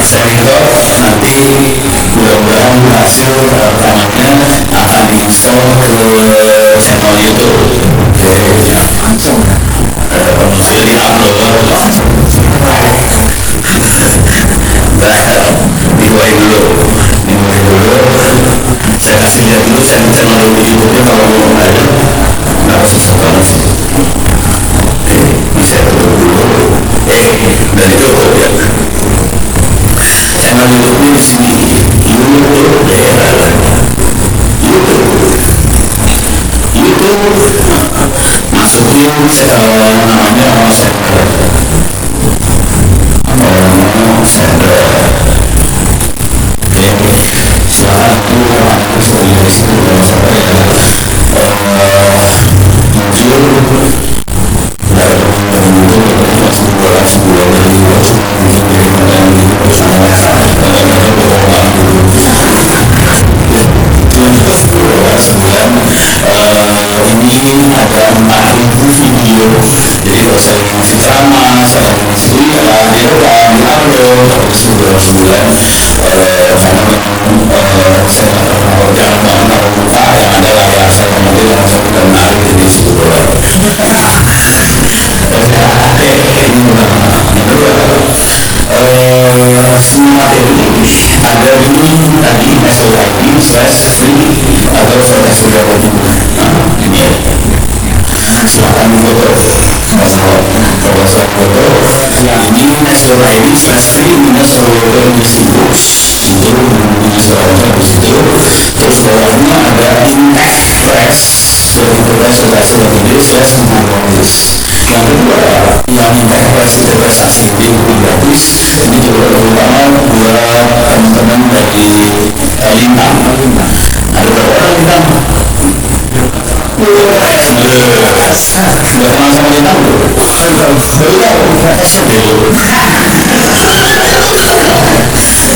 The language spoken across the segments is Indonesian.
Sehingga nanti mudah-mudahan hasil rekamannya akan diinstal ke channel YouTube. Oke, langsung jadi upload langsung. Dimulai dulu. Saya kasih lihat dulu channel YouTube-nya kalau belum ada, nggak susah banget sih. Oke, bisa dulu. Dari YouTube ya. Channel YouTube-nya di sini. YouTube masukin namanya Sender. Silakan tuh di situ sampai muncul dari masuk bola sebuah dari ini ada 4.000 video, jadi kalau saya ngasih ceramah, saya ngasih kuliah, direkam, diupload habis itu bulan karena memang saya nggak pernah jangan tahu muka yang ada layar saya nanti langsung dan menarik di situ ini semua materi ada di tadi SOID/free atau saya sudah ini silakan foto kalau saya foto yang ini SOID/free minus folder di situ itu misalnya di situ terus bawahnya ada index press jadi kita sudah tulis ya semua tulis yang kedua yang index press itu prestasi gratis ini juga terutama buat teman-teman dari Lintang ada berapa orang Lintang? Sudah kenal sama Lintang belum?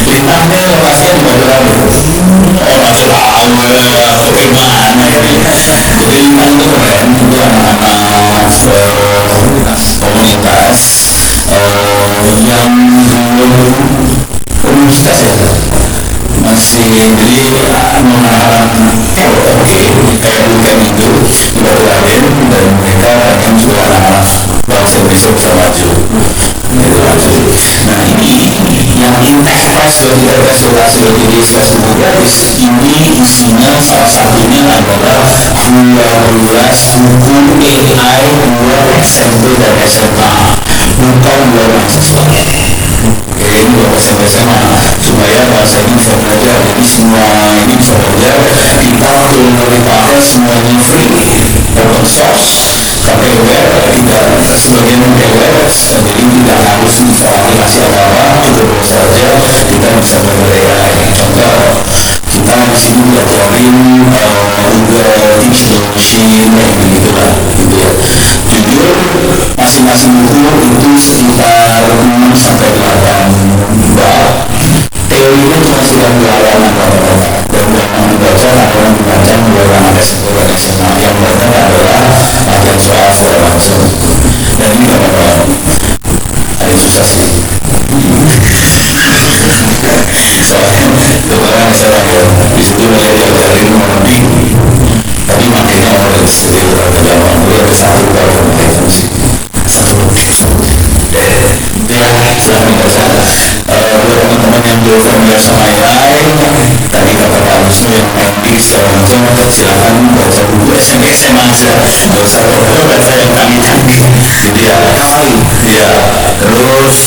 Lintangnya lokasinya di Magelang oke mana jadi Lintang itu keren itu anak-anak komunitas yang belum universitas ya masih jadi mengharap oke kayak bukan itu juga terakhir dan mereka kan juga anak-anak bangsa Indonesia bisa maju nah ini yang index price sudah kita sudah didiskusi guys ini isinya salah satunya adalah 12 buku AI buat SMP dan SMA bukan buat mahasiswa ini buat SMP SMA supaya bahasa ini bisa belajar jadi semua ini bisa belajar kita dipakai semuanya free open source pakai web kita sebagian pakai web jadi tidak harus install aplikasi apa-apa cukup saja kita bisa belajar AI contoh kita di sini belajarin Google Digital Machine gitu lah gitu ya jujur masing-masing buku itu sekitar 6 sampai 8 bab teorinya cuma sekitar 2 halaman dan yang membaca adalah membaca mulai anak SMP dan SMA yang banyak adalah latihan soal segala macam dan ini gak apa-apa ada susah sih soalnya kemarin saya lahir di situ mulai diajarin mengenai tapi makanya mulai dari berapa zaman mulai ada satu baru mulai sih ya silahkan baca buat teman-teman yang belum familiar sama AI tadi kata Pak Wisnu yang MD segala macam silahkan baca buku SMP SMA aja nggak usah baca yang canggih jadi ya terus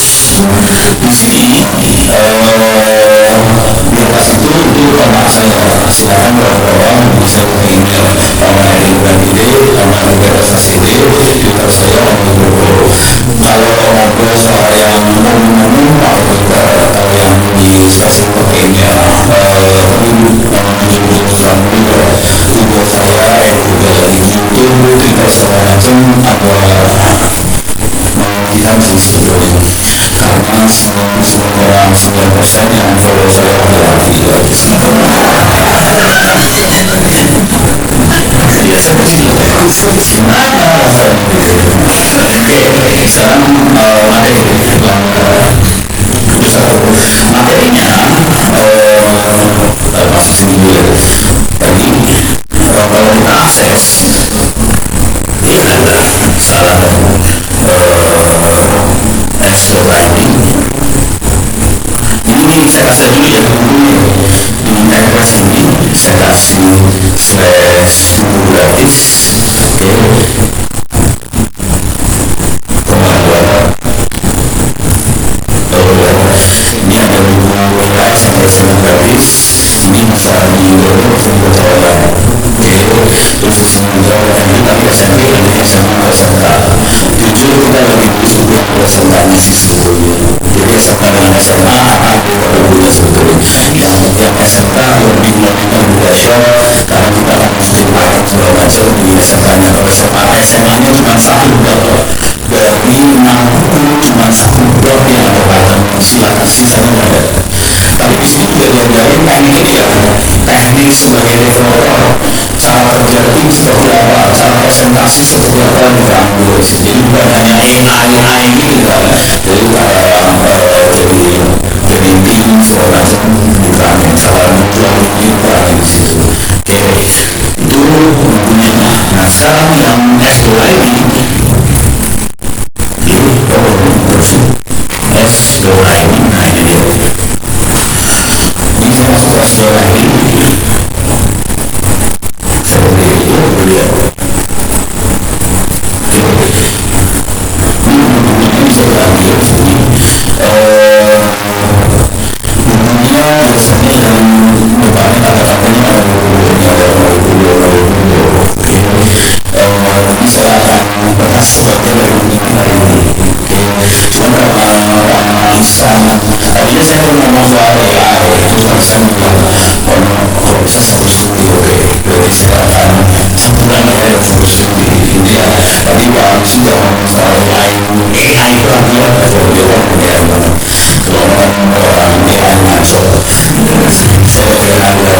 di sini di atas itu kontak saya silahkan kawan-kawan bisa email online dengan ide sama tugas ide Twitter saya kalau ngobrol soal yang umum atau yang di stasiun pakainya Google saya Google YouTube Twitter segala macam kita bisa sebetulnya karena semua orang 9% yang follow saya laki-laki ya saya kecil gimana oke sekarang materi yang satu dulu ya dulu di Netflix ini saya kasih slash buku gratis. Oke, ini ada buku live sampai film gratis. Ini masalah di Euro untuk orang. Oke, terus semenjak tadi tapi SMP dan SMA SMK. Jujur kita lebih butuh buku SMK ini sih sebetulnya. Jadi SMK dan SMA aku baru punya sebetulnya. Yang SMK lebih menemukan budaya karena kita kan mesti paham segala macam di SMK-nya. Kalau SMA-nya cuma satu blok dari 6 buku cuma satu blok yang ada pattern silakan sisanya nggak ada. Tapi di sini juga diajarin teknik ya, teknik sebagai developer, cara kerja tim seperti apa, cara presentasi seperti apa yang diambil. Jadi bukan hanya AI gitu kan. Jadi jadi tim segala macam bukan cara menjual bukan di situ. Oke, itu bukunya. Nah sekarang yang S2 lagi S2 ini, nah ini dia. Ini saya masuk S2 lagi. Saya beli dulu lihat. Ini bisa diambil sini. Bukunya biasanya yang depannya kata-katanya ini saya akan bahas sebagai dari buku hari ini. Cuma karena tadinya saya mau ngomong soal AI, terus saya bilang kok bisa studi, oke, berarti saya akan campuran ya studi ini ya. Tadi Pak Agus juga ngomong soal AI itu artinya kalau dia ngomong ya kalau orang AI ngaco, saya kira ada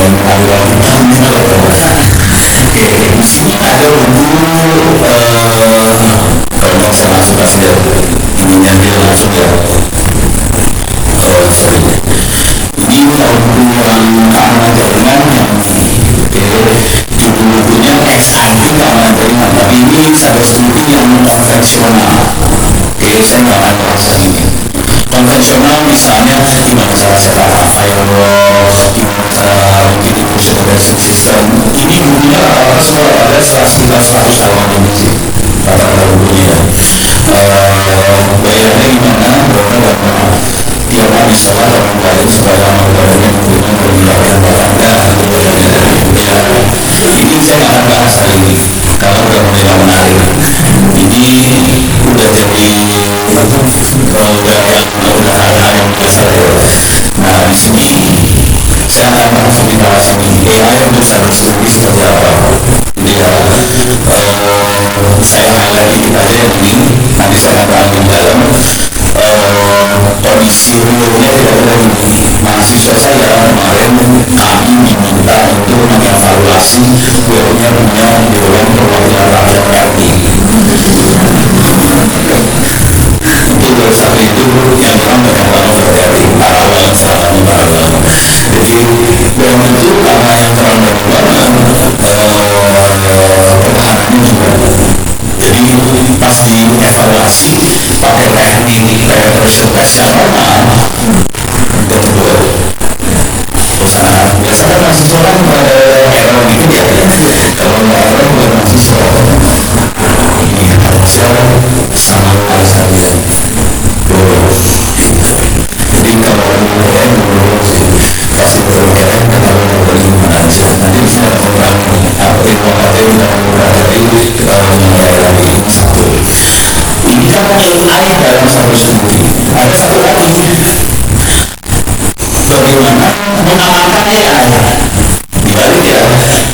oke, di sini ada buku kalau mau saya langsung kasih ya. Mengambil langsung ya. Ini kalau buku yang keamanan jaringan di bukunya XID keamanan jaringan, tapi ini saya studi yang konvensional. Saya nggak akan bahas ini. Konvensional misalnya gimana cara setup firewall, gimana cara bikin intrusion prevention system. Ini bukunya rata-rata semua ada sekitar 100 halaman ini sih. Rata-rata bukunya. Bayarnya gimana? Karena tiap hari sholat orang lain supaya mengurangi hubungan berbicara ini saya nggak akan bahas hari ini kalau udah mulai menarik. Ini udah jadi udah hal yang biasa ya. Nah di sini saya akan langsung dibahas ini AI untuk cyber security seperti apa. Jadi ya saya highlight dikit aja yang ini. Nanti saya akan ambil dalam kondisi realnya kira-kira ini. Mahasiswa saya kemarin kami diminta untuk mengevaluasi webnya punya Dewan Perwakilan Rakyat RI. Untuk web satu itu yang memang mengevaluasi RI Parawan selama Parawan. Jadi web itu karena yang terang pertahanannya juga. Jadi pas dievaluasi pakai teknik penetration test yang normal dan buat biasa kan mahasiswa kan error dikit ya kalau nggak error buat mahasiswa ini harusnya sama sekalian jadi kalau pasti berkaitan kalau bagaimana aja nanti bisa mengurangi ilmu yang mempelajari lagi satu ini kan AI dalam cyber security. Ada satu lagi bagaimana mengamankan AI dibalik ya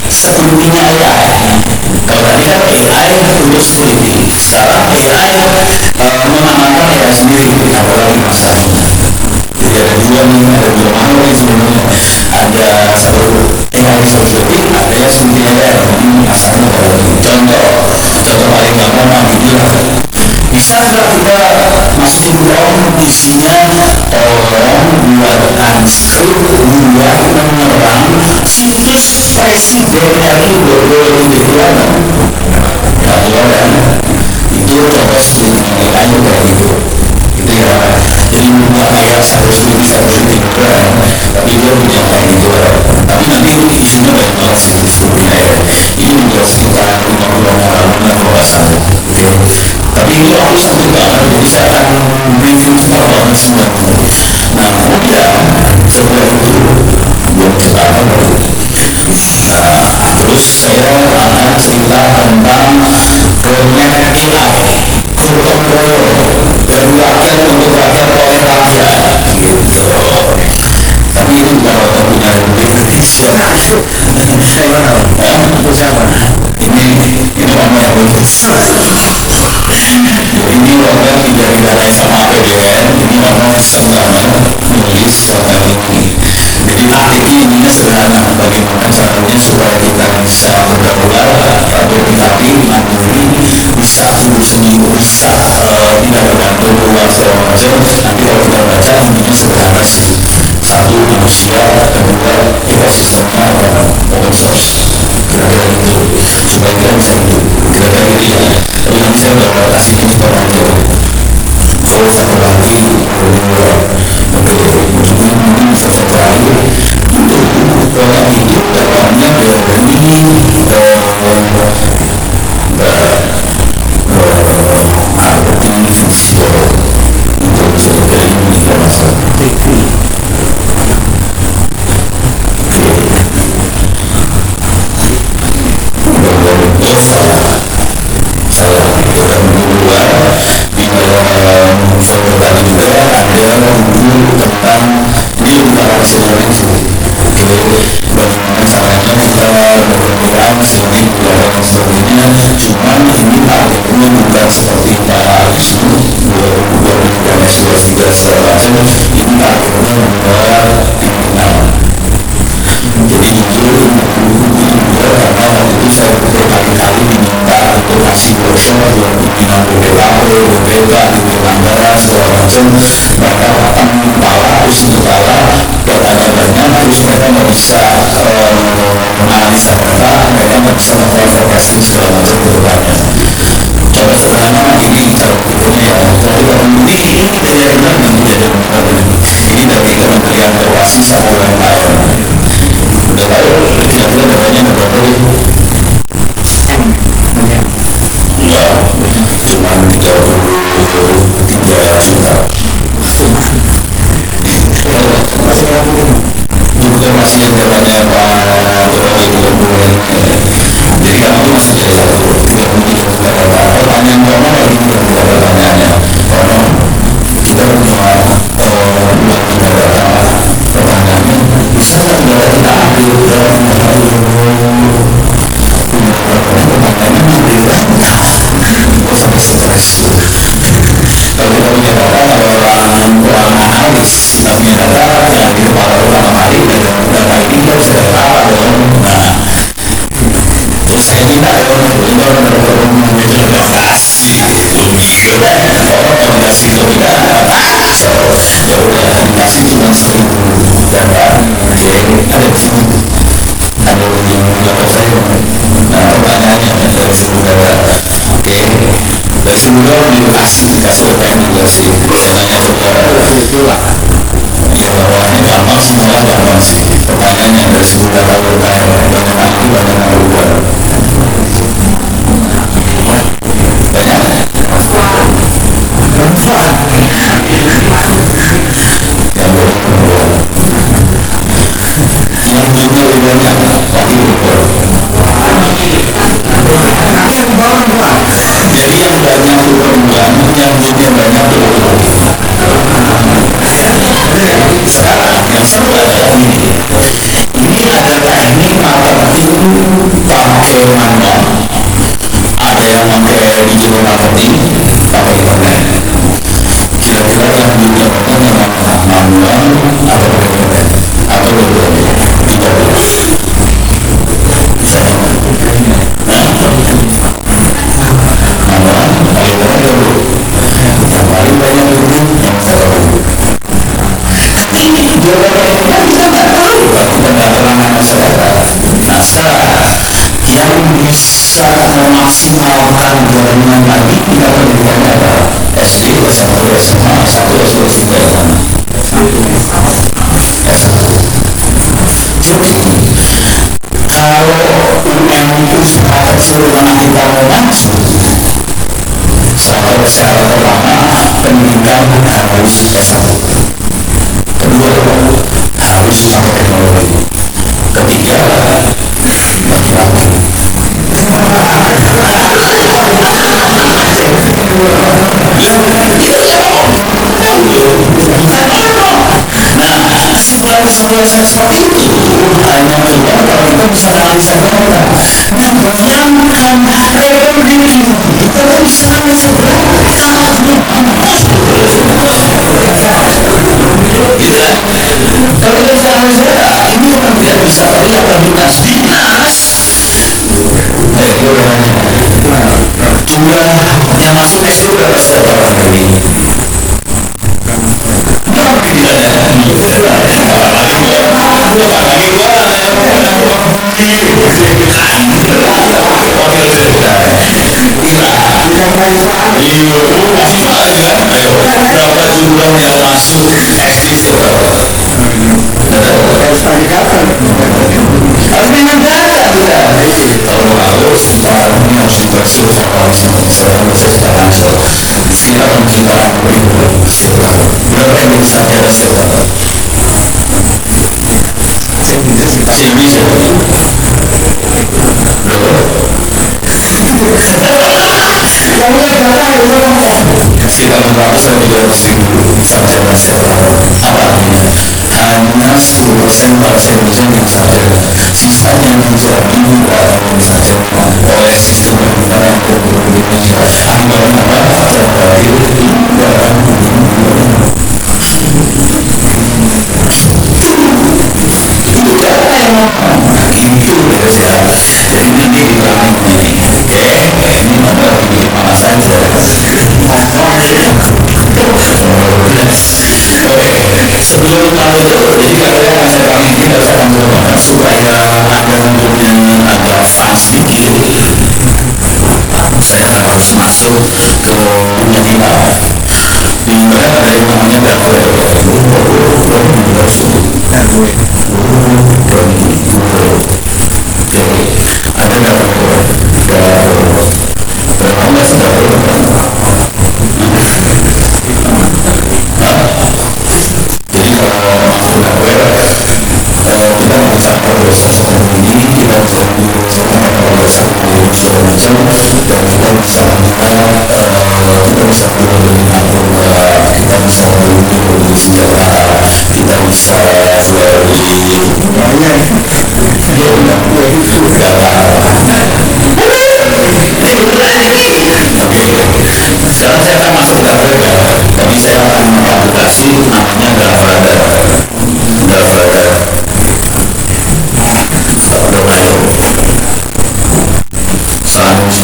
security-nya AI. Kalau tadi kan AI untuk security, sekarang AI mengamankan AI sendiri. Apalagi masalahnya jadi ada dua mahal nih sebenarnya. Ada satu AI security, ada yang security AI. Ini masalahnya contoh paling gampang bilang bisa nggak kita masukin ROM isinya orang buat unscript buat menyerang situs presiden RI boleh nggak boleh itu proses security aja kayak gitu ya. Jadi buat era cyber security beliau menyampaikan itu, tapi nanti ini isunya banyak banget sih sebetulnya ya. Ini juga sekitar 50 orang atau nggak salah. Oke. Tapi itu aku satu banget, jadi saya akan review cepat banget semuanya. Nah, kemudian setelah itu belum cepat baru. Terus saya akan cerita tentang Connect AI, Gotong royong dari rakyat untuk rakyat oleh rakyat, gitu. Tapi ini bukan waktu punya Indonesia. Itu siapa? Ini namanya Indonesia. Ini warga tidak didarai sama APBN. Ini memang senang banget menulis konten ini. Jadi artinya ininya sederhana, bagaimana caranya supaya kita bisa berdaulat atau dikali mandiri, bisa hidup sendiri, bisa tidak bergantung luar segala macam. Nanti kalau kita baca ininya sederhana sih. Satu, manusia, kedua, ekosistemnya adalah open source. Kira-kira itu supaya kita bisa hidup. Kira-kira gitu ya. Tapi nanti saya bakal kasih kita nanti. Kalau satu lagi, kedua, oke, mungkin bisa saya terakhir. Pola hidup dalamnya dari artificial intelligence dan masalah mereka akan kepala, terus kepala datanya banyak, terus mereka nggak bisa menganalisa data, mereka nggak bisa melakukan forecasting segala macam kedepannya. Contoh sederhana ini cara berpikirnya ya, tapi kalau ini tidak benar dan tidak benar, ini dari Kementerian Keuangan sama UMKM. Udah tahu kira-kira datanya berapa ribu? Ya, cuma 33 juta. Bukan masih yang datanya Pak Jokowi bulan. Jadi kami masih dari satu pertanyaan konon lagi pertanyaannya konon kita punya data pertanyaannya bisa nggak data kita ambil sampai stres. Kalau kita punya data, kalau orang analis kita punya data yang di kepala pertama kali dan data ini kita bisa data apa dong. Nah, terus saya minta dong itu kasih orang dikasih itu tidak so ya udah dikasih cuma 1000 data. Oke, ada di sini ada di laptop saya. Nah, pertanyaannya dari 1000 data. Oke, dari 10 data dikasih data juga sih. Saya tanya coba ya bawahnya gampang, semuanya gampang sih. Pertanyaannya dari 10 data bertanya banyak aku banyak luar yang duitnya lebih banyak tapi luar. Jadi yang banyak itu perempuan, yang duitnya banyak itu luar. Sekarang yang seru adalah ini ada teknik marketing pakai manual, ada yang pakai digital marketing pakai internet. Kira-kira yang digital marketing yang manual atau internet atau dua-duanya? Manual pakai internet dulu. Yang paling banyak itu yang tahu. Jawabannya kita nggak tahu kalau kita nggak pernah masyarakat. Yang bisa memaksimalkan jaringan tadi kita pendidikannya adalah SD, S1, SMA, S1, S2, S3, S1. syarat pertama, pendidikan harus S1. Kedua, harus pakai teknologi. Ketiga, setelah seperti itu hanya keluar kalau kita bisa analisa data. Nah, bayangkan everything kita bisa analisa data. Kalau kita analisa data, ini orang tidak bisa terlihat dinas. Jumlah yang masuk SD berapa setiap tahun ini? Berapa jumlah yang masuk SD setiap tahun? Harus dengan data sudah. Tahun lalu sekarang ini harus diversif sekarang sekitar mungkin berapa yang bisa kita setiap tahun? Saya bisa. Sekitar 400.000 sarjana setiap tahun. Apa artinya? Hanya 10% pasien dosen yang sarjana. Sisanya yang menjadi orang sarjana oleh sistem pendidikan yang berguna di Indonesia. Anggaran apa? Terbaik dalam itu data yang itu beda. Jadi nanti dibilang begini, ini nomor di mana saja. Sebelum tahu itu, jadi kalian ngajak kami ini harus tahu supaya anggaran agak fast sedikit. Saya harus masuk ke penyelidikan. Di mana ada yang namanya daftar sekarang saya akan masuk ke tapi saya akan mengaplikasi namanya Davada salah ada saya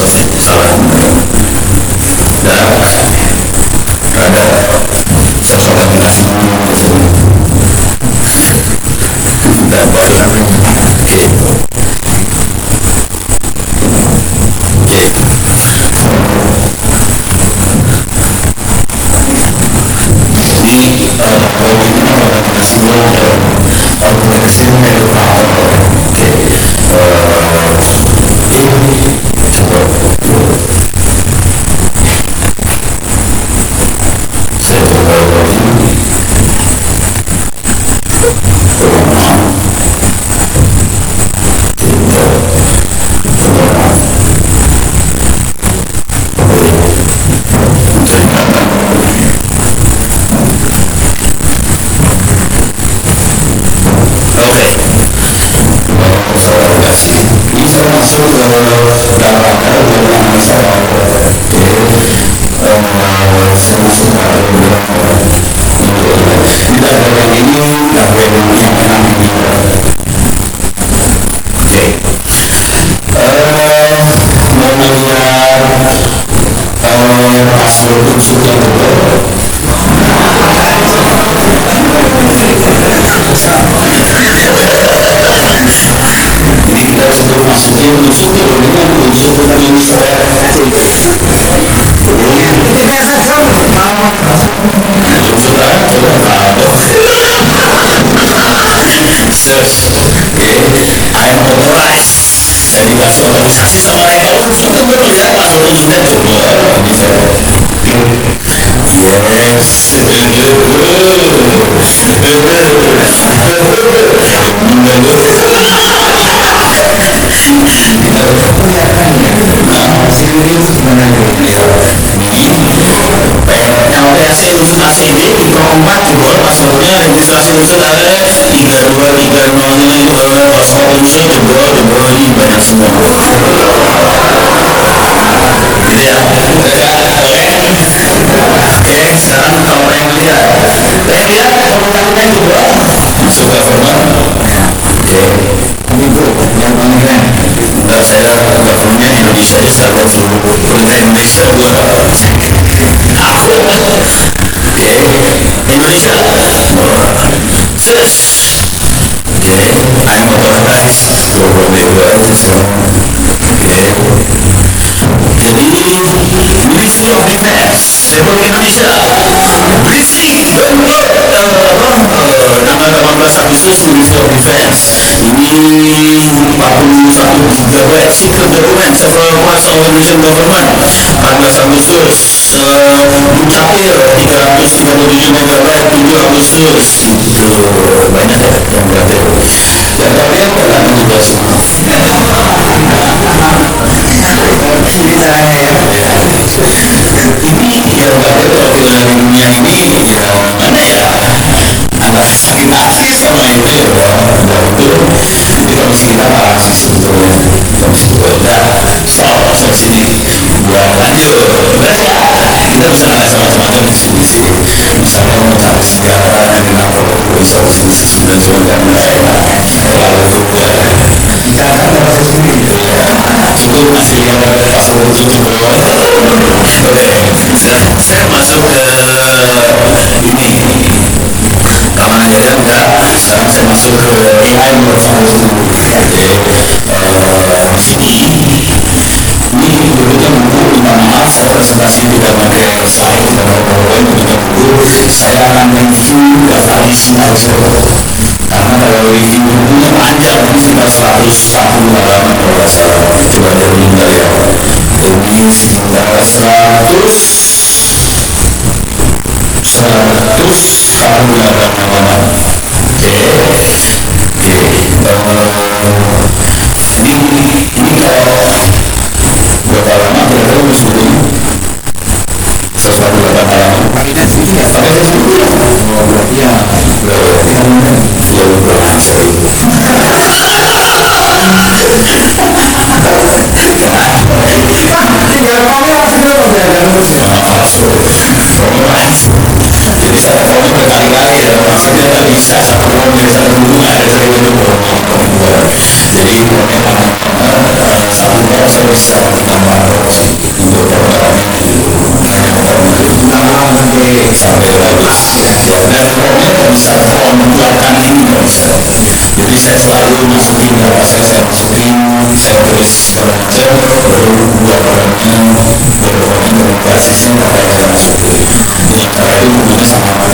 coba aplikasi dikasih otorisasi sama rektor, itu berlihat langsung sudah coba bisa Kalau PAC untuk ACD di Pro 4 juga passwordnya registrasi unsur ada 323000 unsur jebol ini banyak semua gitu ya. Oke, sekarang kalau yang lihat komentarnya juga masuk government. Oke, ini bro yang paling keren. Bentar, saya governmentnya Indonesia ya, saya lihat seluruh pemerintah Indonesia gua Oke, Indonesia. Sis. Oke, I'm authorized to regulate. Oke. Jadi Ministry of Defense Republik Indonesia berisik tanggal 18 Agustus Ministry of Defense ini 41 gigabyte secret document several parts of Indonesian government 14 Agustus Dukcapil 337 megabyte 7 Agustus itu banyak ya yang berarti dan tapi yang berarti juga semua kiri saya ya ini ya berarti perwakilan di dunia ini ya mana ya agak sakit hati sama itu ya jadi komisi kita bahas sebetulnya komisi kita soal sini buat lanjut berarti ya kita bisa ada semacam diskusi misalnya tentang sejarah dengan resources dan sebagainya lalu juga karena bahasa sendiri cukup masih pasal itu bawah. Oke, saya masuk ke ini kamar aja enggak. Sekarang saya masuk ke AI Workflow. Ini bentuknya buku, maaf saya presentasi tidak pakai slide dan PowerPoint bentuknya buku. Saya akan review daftar isi aja. Karena kalau review bukunya panjang, ini sekitar 140 halaman kalau nggak salah. Coba dari ya. Ini sekitar 140 halaman. Oke. Ini kalau berapa lama kira-kira mesti sesuatu berapa halaman? Pakai jas dulu ya? Pakai jas dulu ya? Berarti ya jadi saya mau berkali-kali ya maksudnya nggak bisa satu orang dari satu buku ada dari itu jadi satu orang saya bisa tambah untuk sampai bagus dan pokoknya bisa mengeluarkan ini bisa jadi saya selalu masukin saya masukin saya tulis macam buat orangnya basisnya apa yang saya masukin yang terakhir itu bukunya sama orang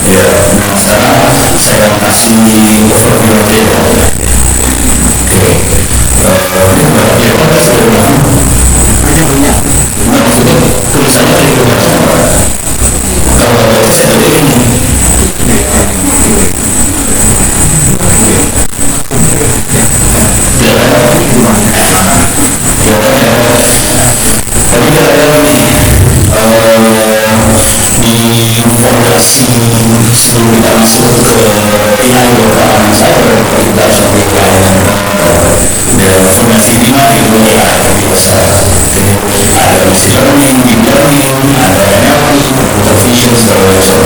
ya nah sekarang saya kasih overview aja ya oke ya pada sebelumnya aja punya maksudnya tulisannya dari kalau saya ini di fondasi sebelum kita masuk ke AI beberapa saya kita sampai ke fondasi 5 itu AI besar ada machine learning, deep learning, ada NLP, computer vision segala macam.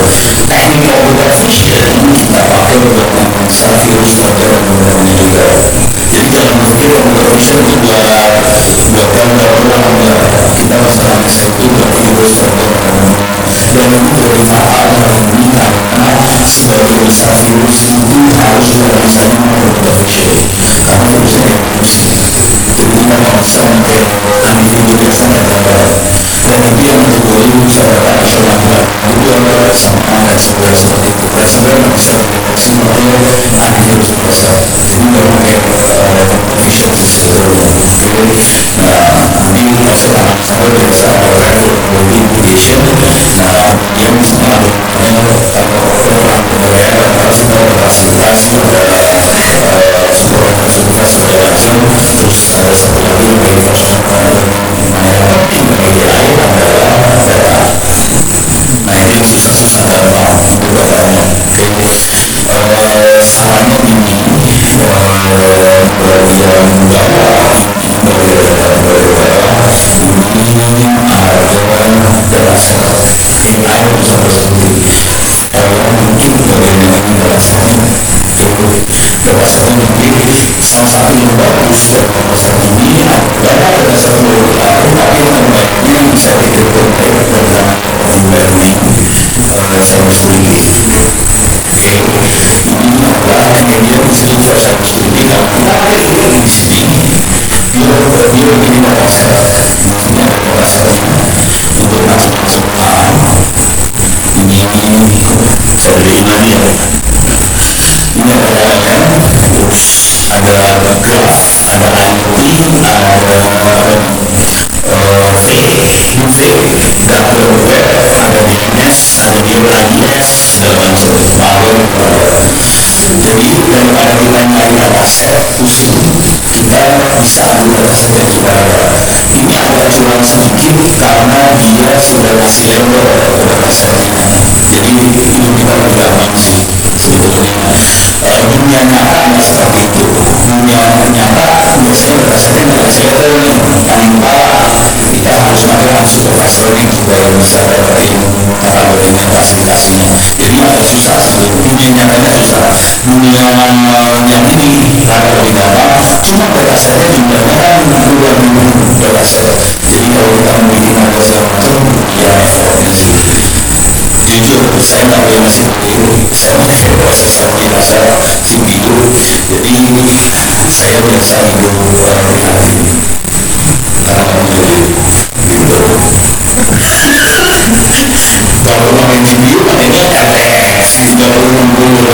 Teknik computer vision kita pakai untuk menganalisa virus modern juga. Jadi jangan berpikir computer vision itu buat gambar orang ya. Kita harus analisa itu buat virus modern dan itu bermanfaat bagi karena sebagai bisa virus itu harus menganalisanya computer vision karena virusnya yang manusia. Jadi kita sampai analitik biasanya dan itu yang membuat secara rasional juga sama ransomware seperti itu. Ransomware bisa mendeteksi model antivirus biasa. Jadi memakai vision system. Nah, di maksud ransomware biasa ada level lain seperti mungkin bagaimana merasakan berdasarkan ini salah satu yang bagus dari berdasarkan ini adalah berdasarkan lain tapi yang saya pikir terbaik tentang learning saya sendiri. Ini adalah kemudian cerita saya sendiri kalau menarik di sini dia begini merasa maksudnya berdasarkan untuk masing-masing ini saya beri dia ini ada graf, ada IoT, ada UV, dapur web, ada DNS, ada DNS, segala macam jadi daripada kita nyari dataset pusing kita bisa ambil dataset yang sudah ada ini agak curang sedikit karena dia sudah kasih label datasetnya jadi itu kita lebih gampang sih sebetulnya dunia nyata hanya seperti itu dunia nyata biasanya datasetnya nggak bisa tanpa kita harus ada supervisor juga yang bisa dapetin kategorinya klasifikasinya jadi agak susah dunia nyatanya susah dunia yang ini agak lebih gampang cuma datasetnya jumlahnya kan 2.000 dataset jadi kalau kita membuat ada segala macam ya effortnya sih jujur saya nggak boleh masih dulu saya pakai prosesor biasa CPU jadi saya biasa hidup prihatin kalau pakai GPU pakainya RTX 3060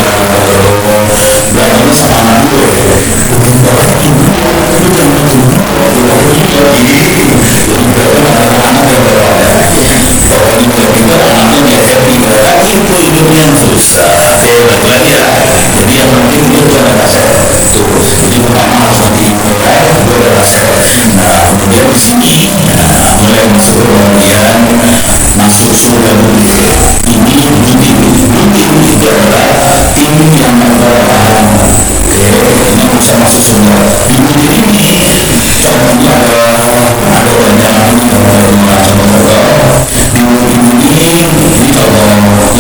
berapa sama anak gue itu hidupnya susah balik lagi ya jadi yang penting itu ada aset tuh jadi pertama harus nanti mulai itu ada aset nah kemudian di sini mulai masuk kemudian masuk sudah ini itu adalah tim yang mempertahan ini bisa masuk semua ini contohnya ada banyak ini kalau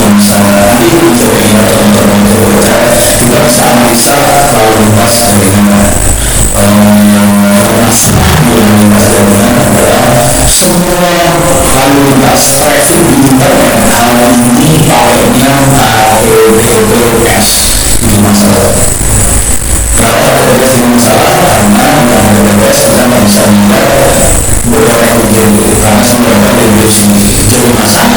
yang misalnya nanti untuk yang teman-teman bekerja kita bisa analisa lalu lintas dengan semua lalu lintas traffic di internet hari ini pakainya AWS di masalah kenapa AWS di masalah karena AWS kita nggak bisa melihat beberapa video karena semua video sendiri jadi masalah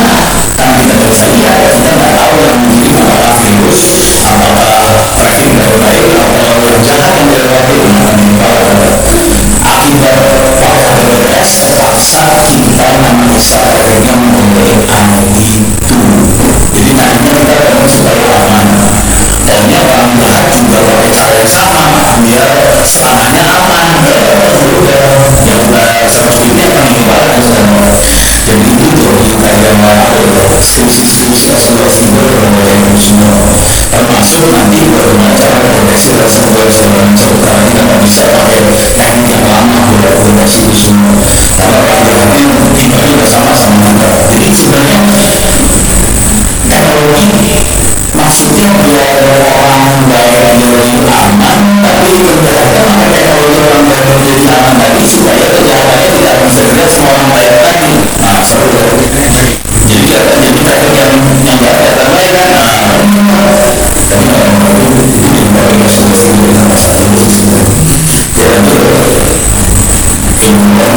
kan kita nggak bisa lihat kita nggak tahu yang menjadi apakah virus apakah traffic dari baik atau yang jahat yang dari baik akibat pakai AWS terpaksa kita menganalisa trafficnya menggunakan itu jadi nantinya kita dapat supaya aman pokoknya orang jahat juga pakai cara yang sama biar serangannya aman udah ya udah sepertinya kan ibarat jadi itu kayak skripsi sebuah figur yang semua termasuk nanti bagaimana cara mendeteksi ransomware segala macam karena kita nggak bisa pakai teknik yang lama buat mendeteksi itu semua karena praktiknya kita juga sama-sama jadi sebenarnya teknologi maksudnya biar orang baik menjadi aman tapi ternyata pakai teknologi orang baik menjadi aman lagi supaya kejahatannya tidak bisa dilihat semua orang baik lagi nah seru jadi traffic yang nggak kelihatan lagi kan ini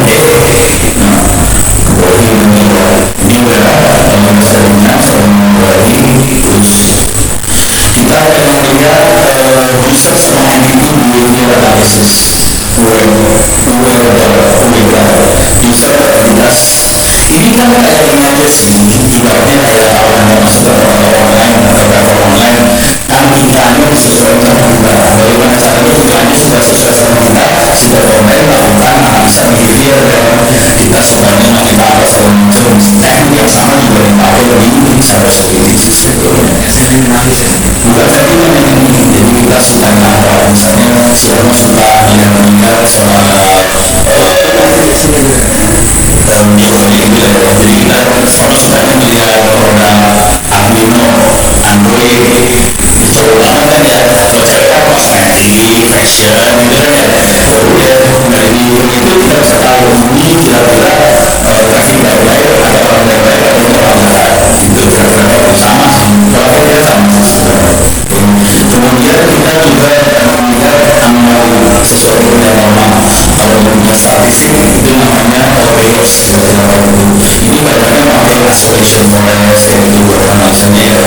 saya itu analisanya ya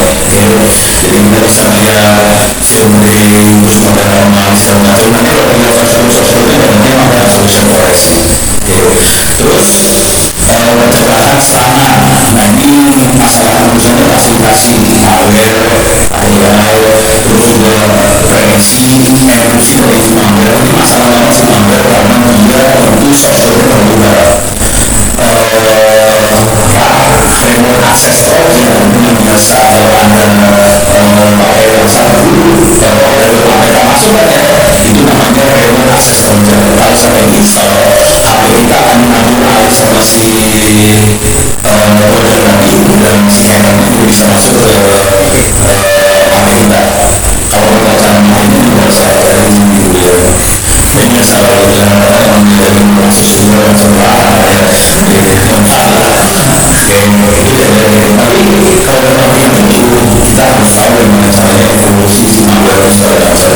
jadi kita bisa melihat film-film terus model roman segala macam nanti kalau kita search-search nanti ada solution koreksi terus kecelakaan serangan nah ini masalah urusannya klasifikasi malware AI terus juga prevensi NFC dari malware ini masalah banget sih malware karena dia tentu software berubah remote access itu yang biasa ada pakai yang satu kalau mereka masuk ya itu namanya remote access control kalau sampai install HP kita akan mengambil alih sama si modem tadi dan scanner itu bisa masuk ke HP kita kalau kita cara mainnya juga saya dulu ya ini salah udah menjadi proses juga setelah tapi kalau memang itu kita harus tahu bagaimana caranya evolusi si malware itu segala macam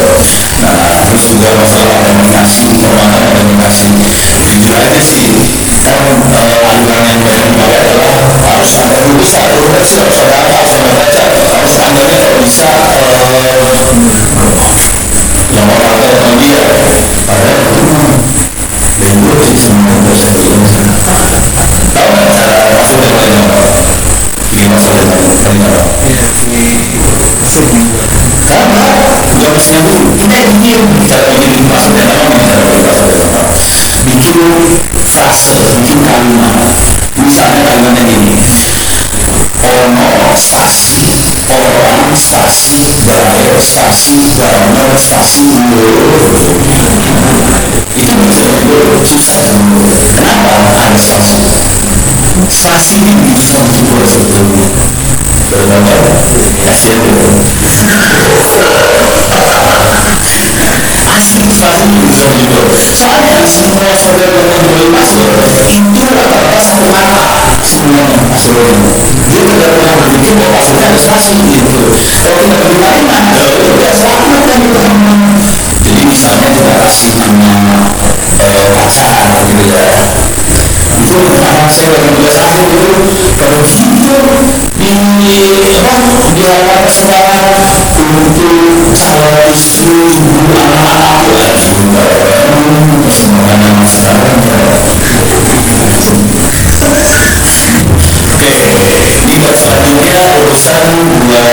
nah terus juga masalah autentikasi pemahaman autentikasi jujur aja sih kan aturan yang dipakai adalah harus ada bisa ada proteksi harus ada apa harus ada baca harus standarnya kalau bisa yang orang teknologi ya padahal yang dulu sih semua bisa tahu nggak cara masuk dari bikin masuk dari mana? Karena jokesnya itu kita bikin cara bikin masuk dari mana? Cara bikin masuk dari mana? Bikin frase, bikin kalimat. Misalnya kalimatnya ini, ono stasi orang stasi berakhir stasi berono stasi itu susah kenapa ada stasi stasi ini bisa menjadi sebetulnya berapa kasihan asli stasi ini bisa menjadi soalnya semua saudara yang boleh masuk itu rata-rata satu kata semuanya seluruhnya dia tidak pernah berpikir bahwa maksudnya ada stasi gitu kalau tidak bertanya udah selamat kan itu jadi misalnya kita kasih nama pacar gitu ya itu anak saya lagi tugas akhir itu kalau video di apa di awal sekarang untuk calon istri ibu anak semoga nama sekarang oke ini buat selanjutnya urusan buat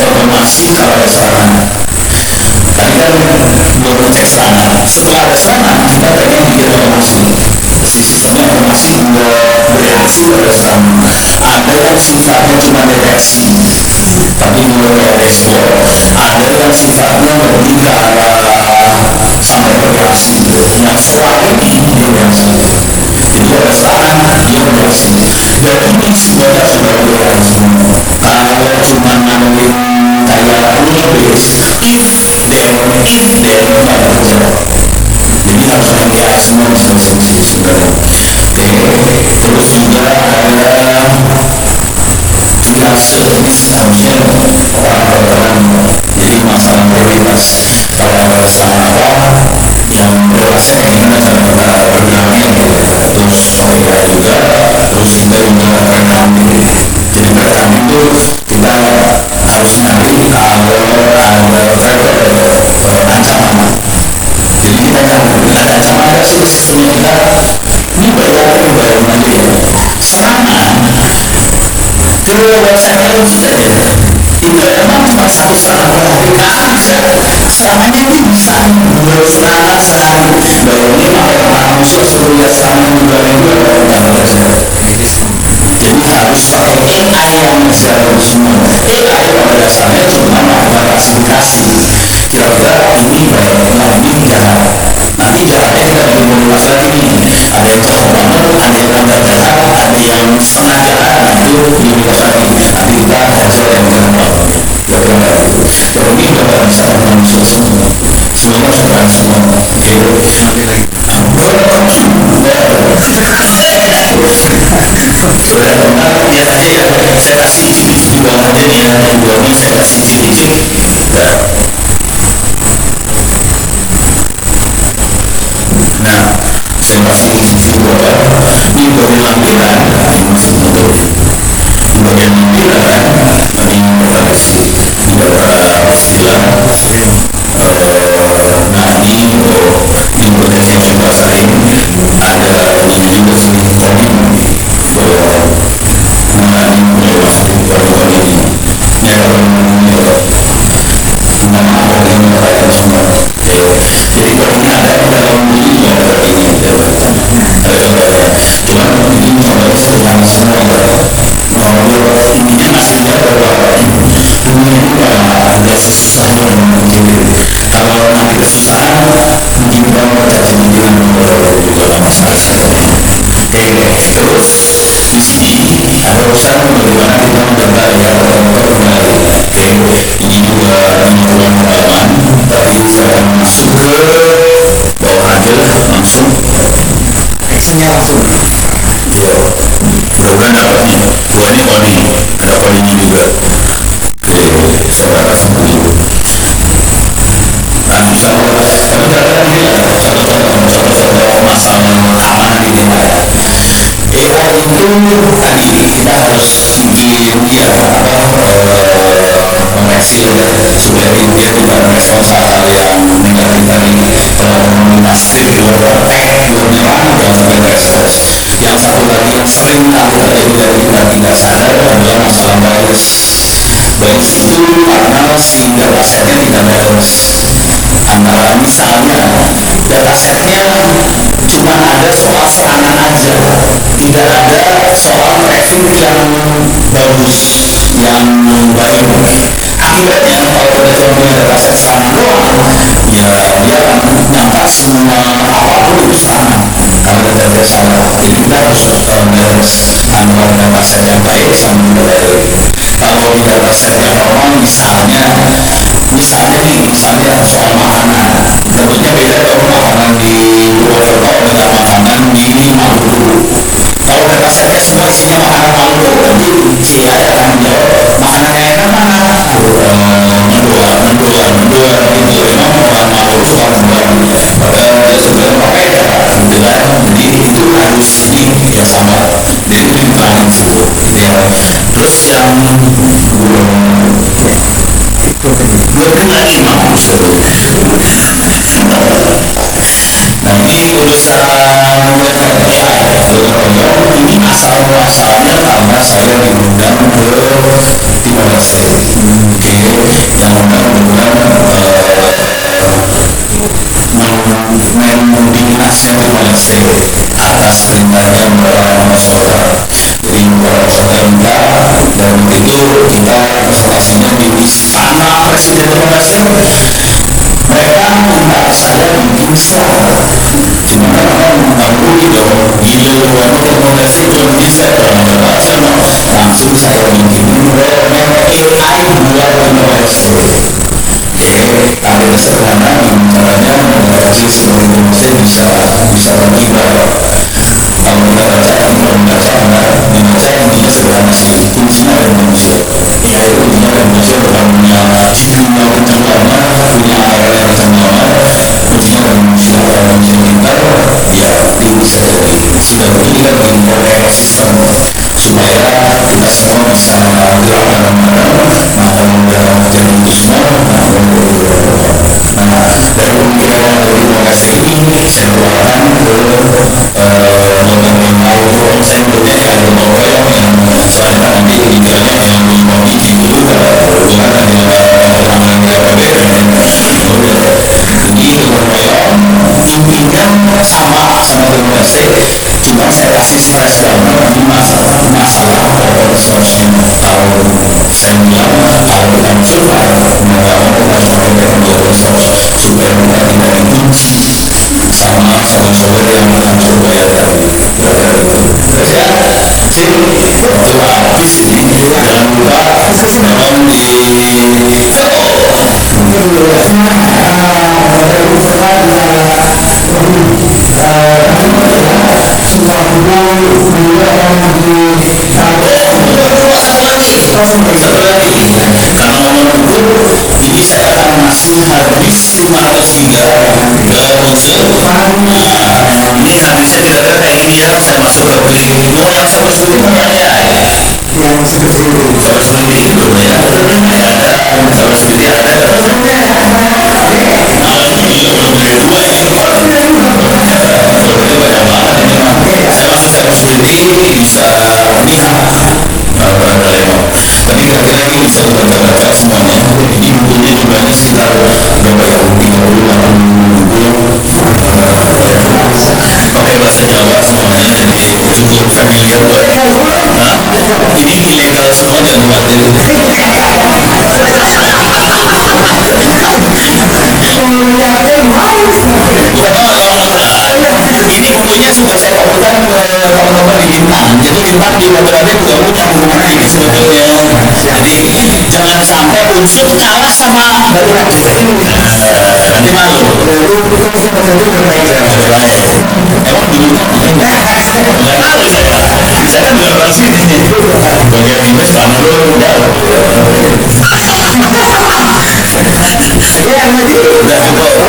otomasi kalau ada serangan tadi kan belum ngecek serangan setelah ada serangan kita pengen bikin otomasi si sistemnya otomasi buat bereaksi pada serangan ada yang sifatnya cuma deteksi tapi mulai respon ada yang sifatnya lebih ke arah sampai bereaksi nah setelah ini dia bereaksi jadi ada serangan dia bereaksi dan ini sebenarnya sudah berjalan semua kalau cuma ngambil kayak rule base if then nggak bekerja jadi harus AI semua mesin-mesin sebenarnya terus juga ada triage misconception orang-orang jadi masalah prioritas kalau ada kesalahan apa yang prioritasnya kayak gimana cara programnya terus OPK juga terus kita juga merekam jadi merekam itu kita harus nyari kalau ada ancaman jadi kita ada ancaman nggak sih sistemnya kita ini bayangin aja ya serangan ke website kita ya itu emang cuma satu serangan HPK aja serangannya ini bisa buat serangan bayangin apa musuh suruh lihat serangan juga jadi harus pakai AI yang ngejar semua AI pada dasarnya cuma melakukan klasifikasi kira-kira ini baiknya ini jahat nanti jahatnya kita bikin luas lagi nih ada yang cocok banget ada yang rada jahat ada yang setengah jahat nah itu diluas lagi nanti kita hajar yang gampang kira-kira kalau ini udah bisa manusia semua semuanya sudah semua oke lihat aja ya saya kasih cip di bawah aja nih ya di bawah ini saya kasih cip nah saya kasih cip di bawah ini bodi lampiran ini masuk bentuk ada poinnya juga. Saudara sendiri. Nah, misalnya, tapi kadang ini contoh-contoh masalah keamanan ini AI itu tadi kita harus bikin dia koneksi supaya dia tidak merespons hal yang negatif tadi. Kalau komunitas itu menyerang dan tidak merespons. Yang satu lagi yang sering kali terjadi dari kita tidak sadar adalah masalah bias. Bias itu karena si datasetnya tidak balance. Antara misalnya datasetnya cuma ada soal serangan aja, tidak ada soal traffic yang bagus, yang baik. Akibatnya kalau ada contohnya dataset serangan doang, ya dia nyangka semua apapun itu serangan karena data salah. Jadi kita harus balance antara dataset yang baik sama tidak baik. Kalau di dataset yang normal misalnya soal makanan, tentunya beda dong makanan di Purwokerto dengan makanan di Maluku. Kalau datasetnya semua isinya makanan Maluku, tentu si AI akan menjawab makanan yang enak mana? Mendoan itu memang makanan Maluku kalau mendoan. Padahal dia sebenarnya pakai dengan jadi itu harus ya sama. Jadi itu diterangin dulu. Ya. Terus yang lebih lagi maksud nanti urusan ini asal muasalnya karena saya diundang ke Timor Leste, yang mudah-mudahan mendominasinya Timor Leste atas perintahnya Mbak Saudara. Jadi Mbak Saudara minta dan begitu kita presentasinya di istana Presiden Timor Leste. Mereka tidak saya bikin suara dimana orang mengganggu dong gila Timor Leste belum bisa langsung saya bikin roadmap AI buat Timor Leste. Ada sederhana caranya negara kecil seperti Timor Leste bisa berkibar. Kalau kita membaca intinya sederhana sih, kuncinya ada manusia. Ya itu kuncinya ada manusia, bukan punya CPU yang kencang banget, punya ARM yang kencang banget. Kuncinya ada manusia, kalau manusia pintar, ya itu bisa jadi. Sudah begitu kita bikin program sistem supaya kita semua bisa gerak bareng-bareng. Nah kalau udah jadi itu semua, nah dari pemikiran dari Timor ini saya keluarkan ke lembaga yang lain. Saya menurutnya ya lembaga yang soalnya nanti pikirannya yang mau bikin dulu bukan hanya orang-orang yang berbeda. Jadi intinya sama Timor Leste, cuma saya kasih stress banget di masalah open source nya. Kalau saya bilang kalau kita mau survive, mau harus pakai open source supaya kita tidak dikunci sama software yang mencoba ya tadi. Kerja sih itu habis ini, jangan lupa nonton di ini saya akan ngasih habis 500 giga ke Ucil. Ini habisnya kira-kira kayak gini ya, saya masuk ke beli mau yang 110 ya yang 110 itu ya ada 110 ada saya masuk 110 bisa lihat berapa level. Tapi kira-kira ini bisa dibaca-baca semuanya. Ini bukunya jumlahnya sekitar berapa ya? 30 pakai bahasa Jawa semuanya, jadi cukup familiar buat. Nah, ini ilegal semua, jangan khawatir. Ini bukunya sudah saya bawakan ke teman-teman di Bintang. Jadi Bintang di beberapa juga punya buku ini sebetulnya. Jadi jangan sampai Unsur kalah sama Baru. Nanti malu. Emang dulu saya kan belum sini. bagian times sama lu udah Ya, jadi udah cukup